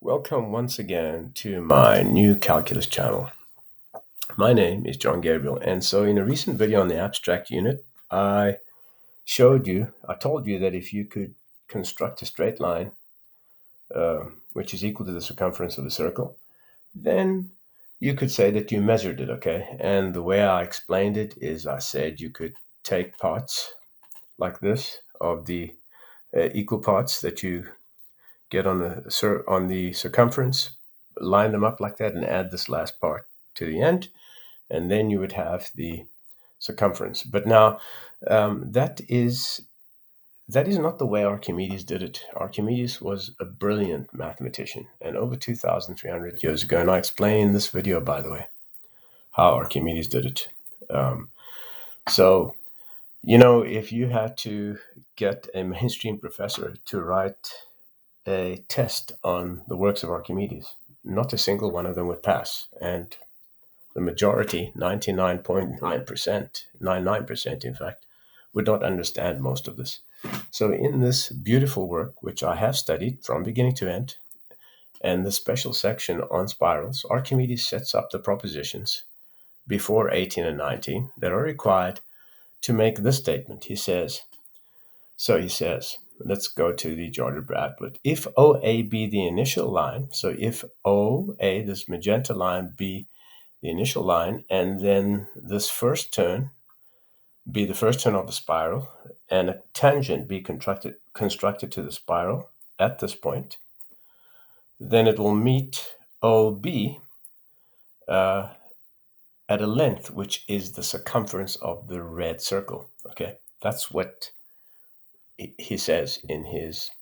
Welcome once again to my new calculus channel. My name is John Gabriel, and so in a recent video on the abstract unit, I told you that if you could construct a straight line, which is equal to the circumference of a circle, then you could say that you measured it, okay? And the way I explained it is I said you could take parts like this of the equal parts that you get on the circumference, line them up like that, and add this last part to the end, and then you would have the circumference. But now that is not the way Archimedes did it. Archimedes was a brilliant mathematician, and over 2,300 years ago, and I explain in this video, by the way, how Archimedes did it. So, if you had to get a mainstream professor to write a test on the works of Archimedes, not a single one of them would pass. And the majority, 99.9%, 99% in fact, would not understand most of this. So in this beautiful work, which I have studied from beginning to end, and the special section on spirals, Archimedes sets up the propositions before 18 and 19 that are required to make this statement. He says, let's go to the algebra applet. If OA be the initial line, so if OA, this magenta line, be the initial line, and then this first turn be the first turn of the spiral, and a tangent be constructed to the spiral at this point, then it will meet OB at a length which is the circumference of the red circle. Okay, that's what he says in his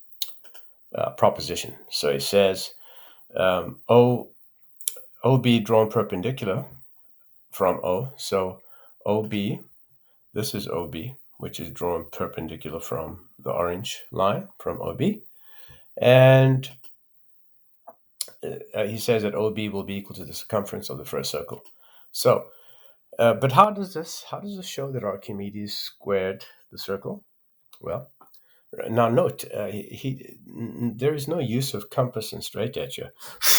proposition. So he says OB drawn perpendicular from O. So OB, this is OB, which is drawn perpendicular from the orange line from OB. And he says that OB will be equal to the circumference of the first circle. So, but how does this show that Archimedes squared the circle? Well, now note, there is no use of compass and straight edge here,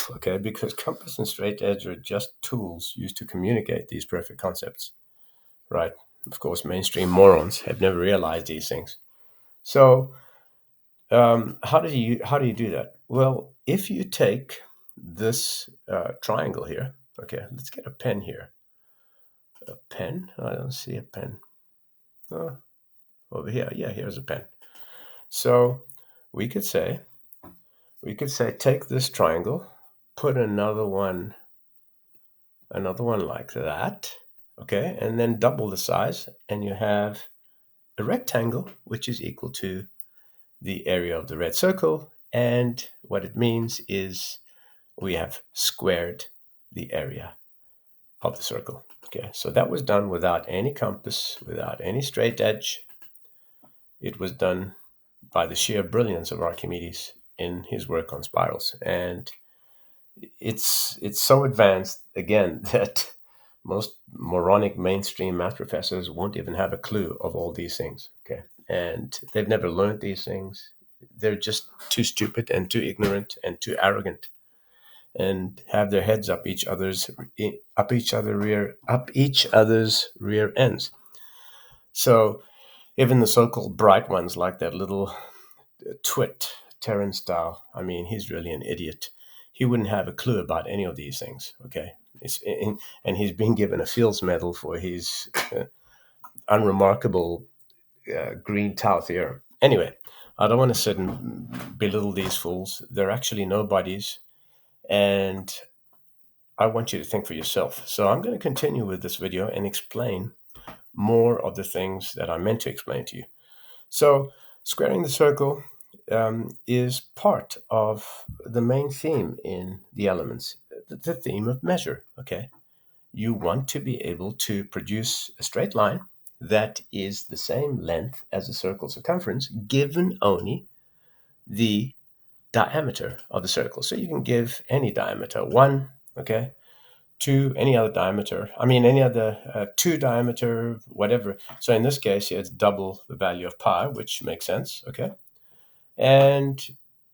okay, because compass and straight edge are just tools used to communicate these perfect concepts, right? Of course, mainstream morons have never realized these things. So, how do you do that? Well, if you take this triangle here, okay, let's get a pen here. A pen? I don't see a pen. Oh, over here, yeah, here's a pen. So we could say, take this triangle, put another one like that, okay, and then double the size, and you have a rectangle, which is equal to the area of the red circle. And what it means is we have squared the area of the circle. Okay, so that was done without any compass, without any straight edge. It was done by the sheer brilliance of Archimedes in his work on spirals. And it's so advanced, again, that most moronic mainstream math professors won't even have a clue of all these things. Okay, and they've never learned these things. They're just too stupid and too ignorant and too arrogant, and have their heads up each other's rear ends. So even the so-called bright ones, like that little twit, Terence Dow, I mean, he's really an idiot. He wouldn't have a clue about any of these things, okay? And he's been given a Fields Medal for his unremarkable green tau theorem. Anyway, I don't want to sit and belittle these fools. They're actually nobodies, and I want you to think for yourself. So I'm going to continue with this video and explain more of the things that I meant to explain to you. So squaring the circle is part of the main theme in the elements, the theme of measure, okay? You want to be able to produce a straight line that is the same length as the circle's circumference, given only the diameter of the circle. So you can give any diameter, 1, okay, 2, any other diameter, any other 2 diameter, whatever. So in this case, it's double the value of pi, which makes sense, okay? And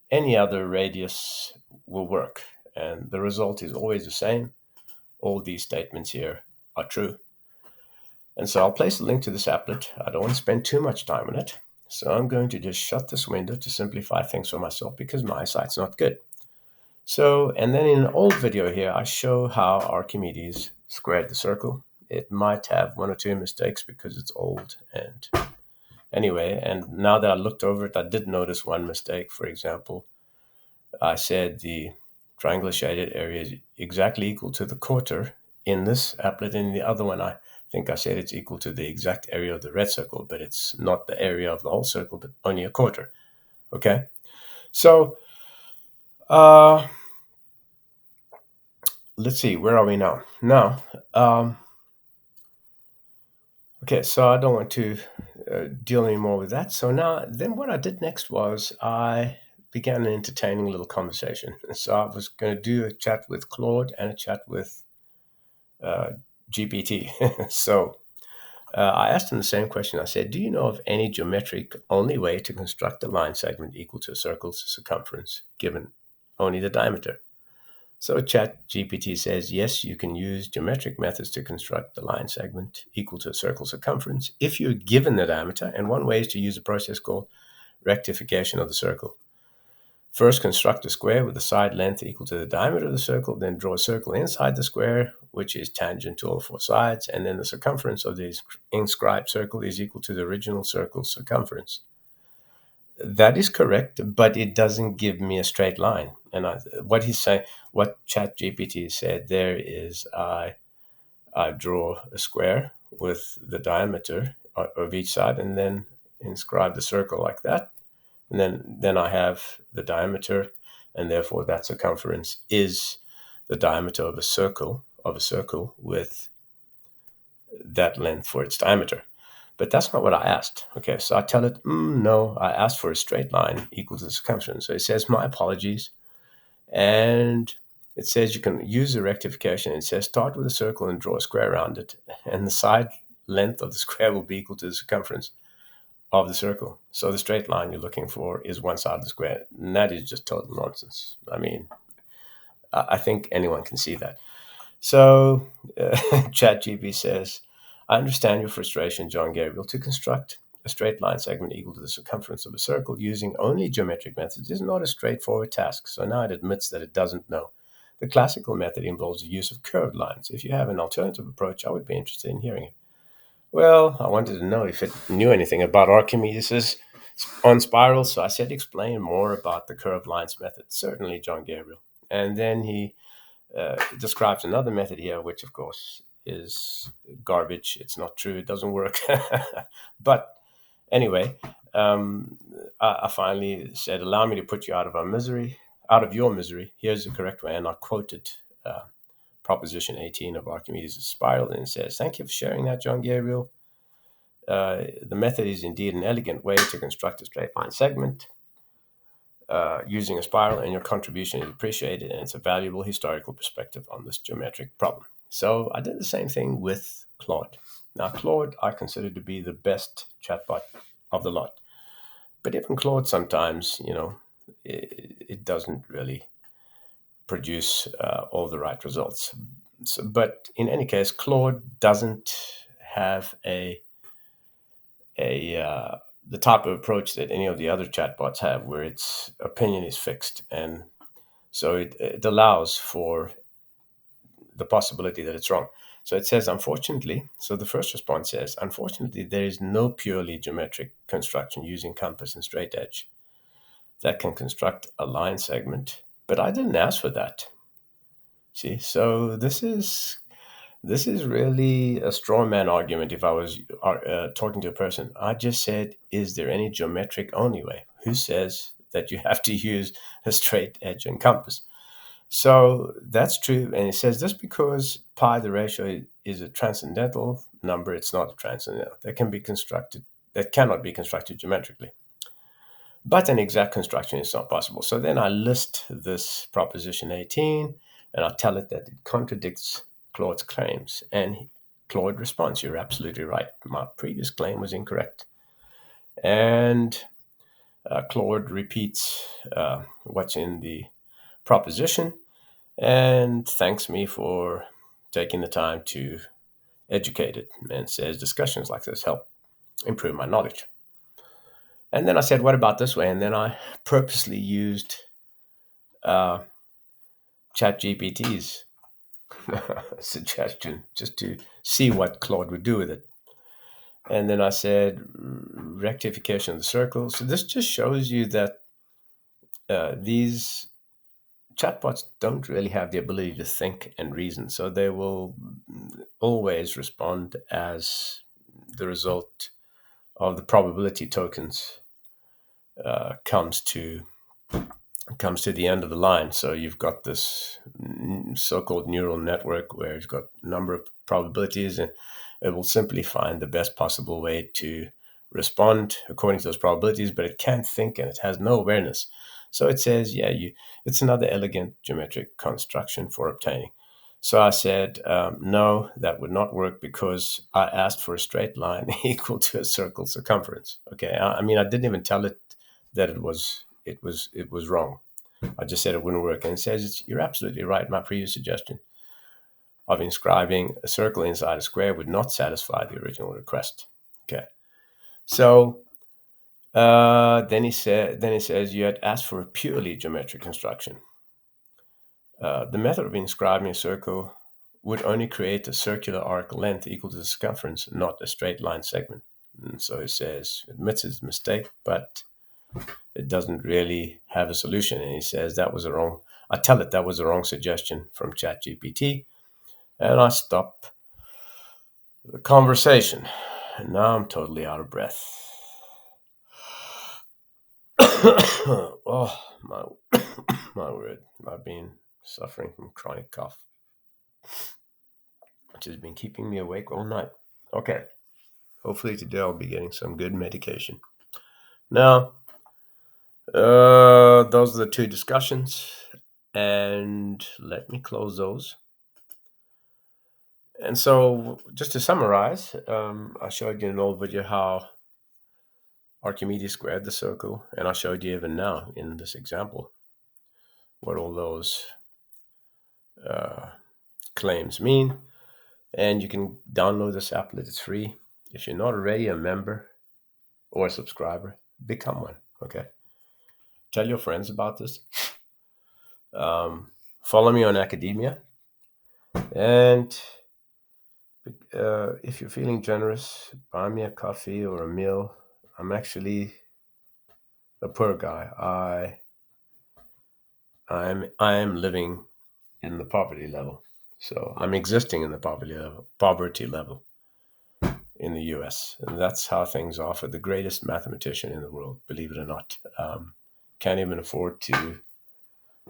any other radius, will work. And the result is always the same. All these statements here are true. And so I'll place a link to this applet. I don't want to spend too much time on it. So I'm going to just shut this window to simplify things for myself because my eyesight's not good. So, and then in an old video here, I show how Archimedes squared the circle. It might have one or two mistakes because it's old. And anyway, and now that I looked over it, I did notice one mistake. For example, I said the triangular shaded area is exactly equal to the quarter in this applet. In the other one, I think I said it's equal to the exact area of the red circle, but it's not the area of the whole circle, but only a quarter. Okay? So, let's see, where are we now? Now, okay, so I don't want to deal anymore with that. So now, then what I did next was I began an entertaining little conversation. So I was going to do a chat with Claude and a chat with GPT. So I asked him the same question. I said, do you know of any geometric only way to construct a line segment equal to a circle's circumference given only the diameter? So ChatGPT says, yes, you can use geometric methods to construct the line segment equal to a circle's circumference if you're given the diameter, and one way is to use a process called rectification of the circle. First, construct a square with a side length equal to the diameter of the circle, then draw a circle inside the square, which is tangent to all four sides, and then the circumference of the inscribed circle is equal to the original circle's circumference. That is correct, but it doesn't give me a straight line. And what he's saying, what ChatGPT said there is I draw a square with the diameter of each side and then inscribe the circle like that. And then I have the diameter, and therefore that circumference is the diameter of a circle with that length for its diameter. But that's not what I asked. Okay, so I tell it, no, I asked for a straight line equal to the circumference. So it says, my apologies. And it says you can use the rectification. It says start with a circle and draw a square around it. And the side length of the square will be equal to the circumference of the circle. So the straight line you're looking for is one side of the square. And that is just total nonsense. I mean, I think anyone can see that. So ChatGPT says, I understand your frustration, John Gabriel. To construct a straight line segment equal to the circumference of a circle using only geometric methods is not a straightforward task. So now it admits that it doesn't know. The classical method involves the use of curved lines. If you have an alternative approach, I would be interested in hearing it. Well, I wanted to know if it knew anything about Archimedes' on spirals, so I said explain more about the curved lines method. Certainly, John Gabriel. And then he describes another method here, which of course is garbage. It's not true. It doesn't work. But anyway, I finally said, allow me to put you out of your misery. Here's the correct way. And I quoted Proposition 18 of Archimedes' spiral, and it says, thank you for sharing that, John Gabriel. The method is indeed an elegant way to construct a straight line segment using a spiral, and your contribution is appreciated, and it's a valuable historical perspective on this geometric problem. So I did the same thing with Claude. Now, Claude I consider to be the best chatbot of the lot. But even Claude sometimes, it doesn't really produce all the right results. But in any case, Claude doesn't have the type of approach that any of the other chatbots have, where its opinion is fixed, and so it allows for the possibility that it's wrong. So it says, unfortunately, so the first response says, unfortunately, there is no purely geometric construction using compass and straight edge that can construct a line segment, but I didn't ask for that. See, so this is really a straw man argument. If I was talking to a person, I just said, is there any geometric only way? Who says that you have to use a straight edge and compass? So that's true. And it says just because pi, the ratio, is a transcendental number, it's not a transcendental. That cannot be constructed geometrically. But an exact construction is not possible. So then I list this Proposition 18, and I tell it that it contradicts Claude's claims. And Claude responds, you're absolutely right. My previous claim was incorrect. And Claude repeats what's in the proposition and thanks me for taking the time to educate it, and says discussions like this help improve my knowledge. And then I said, what about this way? And then I purposely used uh, ChatGPT's suggestion just to see what Claude would do with it. And then I said rectification of the circle. So this just shows you that these chatbots don't really have the ability to think and reason. So they will always respond as the result of the probability tokens comes to the end of the line. So you've got this so-called neural network where it's got a number of probabilities, and it will simply find the best possible way to respond according to those probabilities, but it can't think and it has no awareness. So it says, it's another elegant geometric construction for obtaining. So I said, no, that would not work because I asked for a straight line equal to a circle circumference. Okay, I mean, I didn't even tell it that it was wrong. I just said it wouldn't work. And it says, you're absolutely right. My previous suggestion of inscribing a circle inside a square would not satisfy the original request. Okay. So then he says, you had asked for a purely geometric construction. The method of inscribing a circle would only create a circular arc length equal to the circumference, not a straight line segment. And so he says, admits his mistake, but it doesn't really have a solution. And he says I tell it that was the wrong suggestion from ChatGPT, and I stop the conversation. And now I'm totally out of breath. Oh, my word. I've been suffering from chronic cough, which has been keeping me awake all night. Okay. Hopefully today I'll be getting some good medication. Now, those are the two discussions, and let me close those. And so, just to summarize, I showed you in an old video how Archimedes squared the circle, and I showed you even now in this example what all those claims mean. And you can download this applet, it's free. If you're not already a member or a subscriber, become one, okay? Tell your friends about this. Follow me on academia. And if you're feeling generous, buy me a coffee or a meal. I'm actually a poor guy. I am living in the poverty level. So I'm existing in the poverty level in the US. And that's how things are for the greatest mathematician in the world, believe it or not. Can't even afford to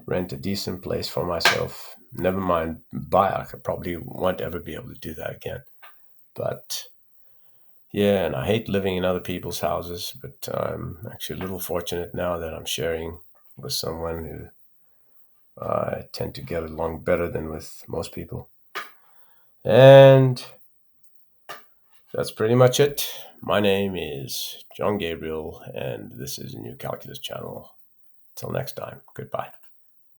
rent a decent place for myself. Never mind buy. I probably won't ever be able to do that again. But yeah, and I hate living in other people's houses, but I'm actually a little fortunate now that I'm sharing with someone who I tend to get along better than with most people. And that's pretty much it. My name is John Gabriel, and this is a new calculus channel. Till next time, goodbye.